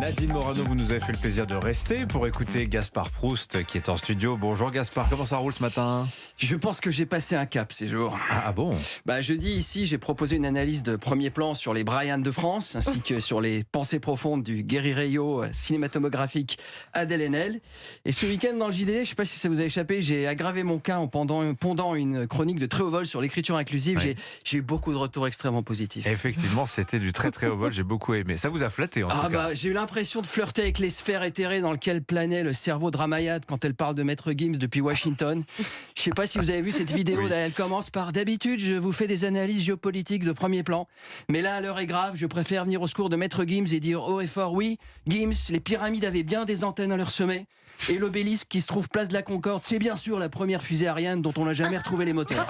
Nadine Morano, vous nous avez fait le plaisir de rester pour écouter Gaspard Proust qui est en studio. Bonjour Gaspard, comment ça roule ce matin? Je pense que j'ai passé un cap ces jours. Ah bon? Jeudi, ici, j'ai proposé une analyse de premier plan sur les Brian de France, ainsi que sur les pensées profondes du guérillerio cinématographique Adèle Haenel. Et ce week-end, dans le JDD, je ne sais pas si ça vous a échappé, j'ai aggravé mon cas en pondant une chronique de très haut vol sur l'écriture inclusive. Oui. J'ai eu beaucoup de retours extrêmement positifs. Effectivement, c'était du très très haut vol, j'ai beaucoup aimé. Ça vous a flatté en tout cas? J'ai eu l'impression de flirter avec les sphères éthérées dans lesquelles planait le cerveau de Ramayad quand elle parle de Maître Gims depuis Washington. Je ne sais pas si vous avez vu cette vidéo, Oui. Elle commence par « D'habitude, je vous fais des analyses géopolitiques de premier plan, mais là, l'heure est grave, je préfère venir au secours de Maître Gims et dire haut et fort, oui, Gims, les pyramides avaient bien des antennes à leur sommet, et l'obélisque qui se trouve place de la Concorde, c'est bien sûr la première fusée Ariane dont on n'a jamais retrouvé les moteurs. »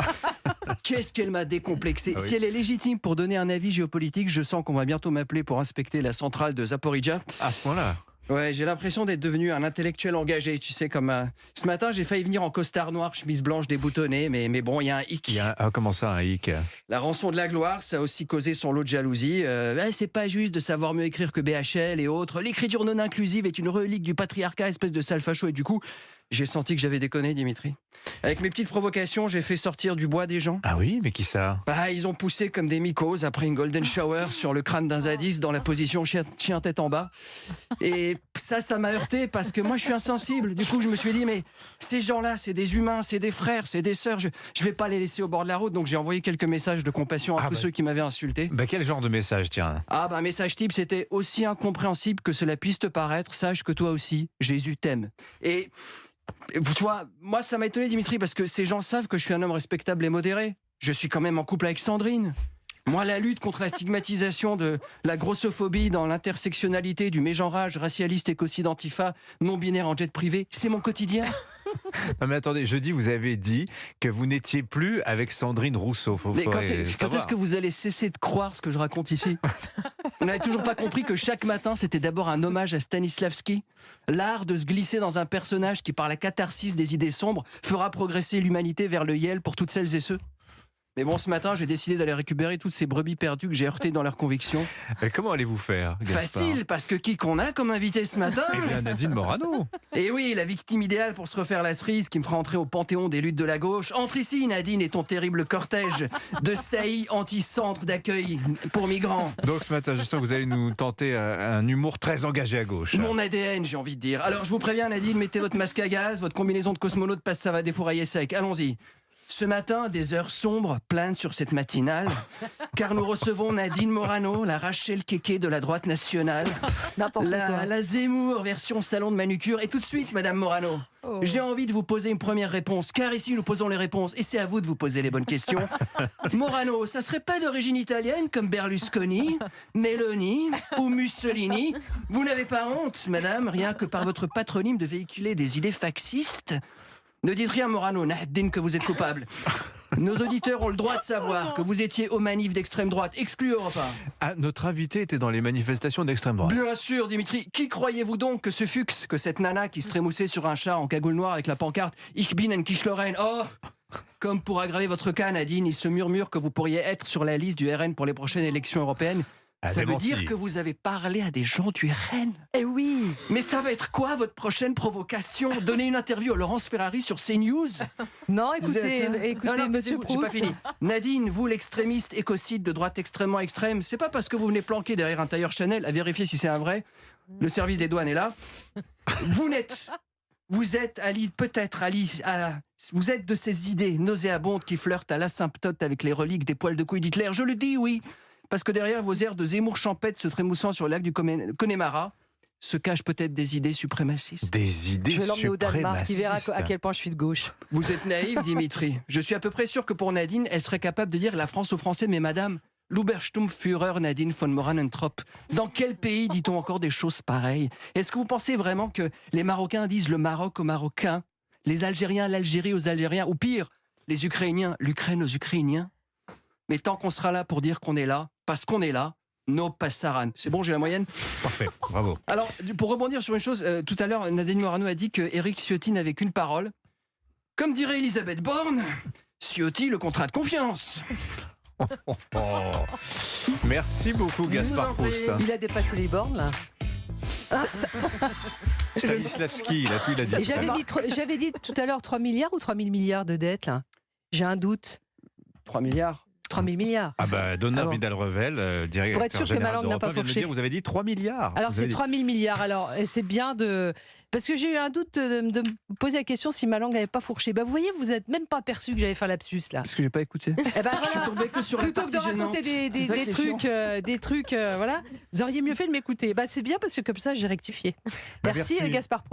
Qu'est-ce qu'elle m'a décomplexé. Ah oui. Si elle est légitime pour donner un avis géopolitique, je sens qu'on va bientôt m'appeler pour inspecter la centrale de Zaporizhzhia. À ce point-là? Ouais, j'ai l'impression d'être devenu un intellectuel engagé, tu sais, comme... Ce matin, j'ai failli venir en costard noir, chemise blanche déboutonnée, mais bon, il y a un hic. Comment ça, un hic? La rançon de la gloire, ça a aussi causé son lot de jalousie. C'est pas juste de savoir mieux écrire que BHL et autres. L'écriture non inclusive est une relique du patriarcat, espèce de sale facho, et du coup, j'ai senti que j'avais déconné, Dimitri. Avec mes petites provocations, j'ai fait sortir du bois des gens. Ah oui, mais qui ça? Ils ont poussé comme des mycoses après une golden shower sur le crâne d'un zadiste dans la position chien tête en bas. Et ça m'a heurté parce que moi je suis insensible. Du coup je me suis dit mais ces gens-là c'est des humains, c'est des frères, c'est des sœurs. Je vais pas les laisser au bord de la route. Donc j'ai envoyé quelques messages de compassion à tous ceux qui m'avaient insulté. Quel genre de message, tiens? Un message type c'était aussi incompréhensible que cela puisse te paraître. Sache que toi aussi Jésus t'aime. Et tu vois, moi ça m'a étonné Dimitri parce que ces gens savent que je suis un homme respectable et modéré. Je suis quand même en couple avec Sandrine. Moi, la lutte contre la stigmatisation de la grossophobie dans l'intersectionnalité du mégenrage racialiste écocide-antifa non-binaire en jet privé, c'est mon quotidien. Non mais attendez, jeudi vous avez dit que vous n'étiez plus avec Sandrine Rousseau. Mais quand est-ce que vous allez cesser de croire ce que je raconte ici? Vous n'avez toujours pas compris que chaque matin, c'était d'abord un hommage à Stanislavski? L'art de se glisser dans un personnage qui, par la catharsis des idées sombres, fera progresser l'humanité vers le Yel pour toutes celles et ceux. Mais bon, ce matin, j'ai décidé d'aller récupérer toutes ces brebis perdues que j'ai heurtées dans leurs convictions. Comment allez-vous faire, Gaspard? Facile, parce que qui qu'on a comme invité ce matin? Eh bien, Nadine Morano. Et oui, la victime idéale pour se refaire la cerise qui me fera entrer au panthéon des luttes de la gauche. Entre ici, Nadine, et ton terrible cortège de saillies anti-centre d'accueil pour migrants. Donc ce matin, je sens que vous allez nous tenter un humour très engagé à gauche. Mon ADN, j'ai envie de dire. Alors, je vous préviens, Nadine, mettez votre masque à gaz, votre combinaison de cosmonaute passe, ça va défourailler sec. Allons-y. Ce matin, des heures sombres planent sur cette matinale, car nous recevons Nadine Morano, la Rachel Keke de la droite nationale, la Zemmour version salon de manucure. Et tout de suite, Madame Morano, j'ai envie de vous poser une première réponse, car ici nous posons les réponses, et c'est à vous de vous poser les bonnes questions. Morano, ça serait pas d'origine italienne comme Berlusconi, Meloni ou Mussolini? Vous n'avez pas honte, Madame, rien que par votre patronyme de véhiculer des idées fascistes? Ne dites rien, Morano, Nadine, que vous êtes coupable. Nos auditeurs ont le droit de savoir que vous étiez aux manifs d'extrême droite, exclu Europe 1. Ah, notre invité était dans les manifestations d'extrême droite. Bien sûr, Dimitri. Qui croyez-vous donc que ce fux, que cette nana qui se trémoussait sur un char en cagoule noire avec la pancarte « Ich bin ein Kischloren ». Oh, comme pour aggraver votre cas, Nadine, il se murmure que vous pourriez être sur la liste du RN pour les prochaines élections européennes. Ça veut dire que vous avez parlé à des gens du RN? Eh oui. Mais ça va être quoi votre prochaine provocation? Donner une interview à Laurence Ferrari sur CNews? Non, écoutez, Monsieur J'ai pas Proust. fini. Nadine, vous l'extrémiste écocide de droite extrêmement extrême, c'est pas parce que vous venez planquer derrière un tailleur Chanel à vérifier si c'est un vrai. Le service des douanes est là. Vous êtes vous êtes de ces idées nauséabondes qui flirtent à l'asymptote avec les reliques des poils de couilles d'Hitler. Je le dis, oui. Parce que derrière vos airs de Zemmour champêtre se trémoussant sur le lac du Connemara se cachent peut-être des idées suprémacistes. Des idées Je vais l'emmener au Danemark, il verra suprémacistes. à quel point je suis de gauche. Vous êtes naïf, Dimitri. Je suis à peu près sûr que pour Nadine, elle serait capable de dire la France aux Français, mais madame, l'Obersturmführer Nadine von Moranentrop. Dans quel pays dit-on encore des choses pareilles? Est-ce que vous pensez vraiment que les Marocains disent le Maroc aux Marocains, les Algériens l'Algérie aux Algériens, ou pire, les Ukrainiens l'Ukraine aux Ukrainiens? Mais tant qu'on sera là pour dire qu'on est là, parce qu'on est là, no passaran. C'est bon, j'ai la moyenne? Parfait, bravo. Alors, pour rebondir sur une chose, tout à l'heure, Nadine Morano a dit que Éric Ciotti n'avait qu'une parole. Comme dirait Elisabeth Borne, Ciotti, le contrat de confiance. Merci beaucoup, Gaspard Proust. Il a dépassé les bornes, là. Stanislavski, il a tout, il a dit. J'avais dit tout à l'heure 3 milliards ou 3 000 milliards de dettes, là. J'ai un doute. 3 milliards 3 000 milliards. Ah bah, Donner Vidal-Revel, directeur pour être sûr que ma général langue n'a pas d'Europe 1, vient de me fourché. dire, vous avez dit 3 milliards. Alors Vous c'est avez dit- 3 000 milliards. Alors c'est bien de... Parce que j'ai eu un doute de me poser la question si ma langue n'avait pas fourché. Bah, vous voyez, vous n'êtes même pas aperçu que j'avais fait un lapsus, là. Parce que j'ai pas écouté. Eh ben, Je suis voilà. tombé que sur la Plutôt que de partie raconter gênante. C'est ça qui est des trucs, voilà. Vous auriez mieux fait de m'écouter. Bah, c'est bien parce que comme ça, j'ai rectifié. Bah, Merci, merci. Gaspard Proust.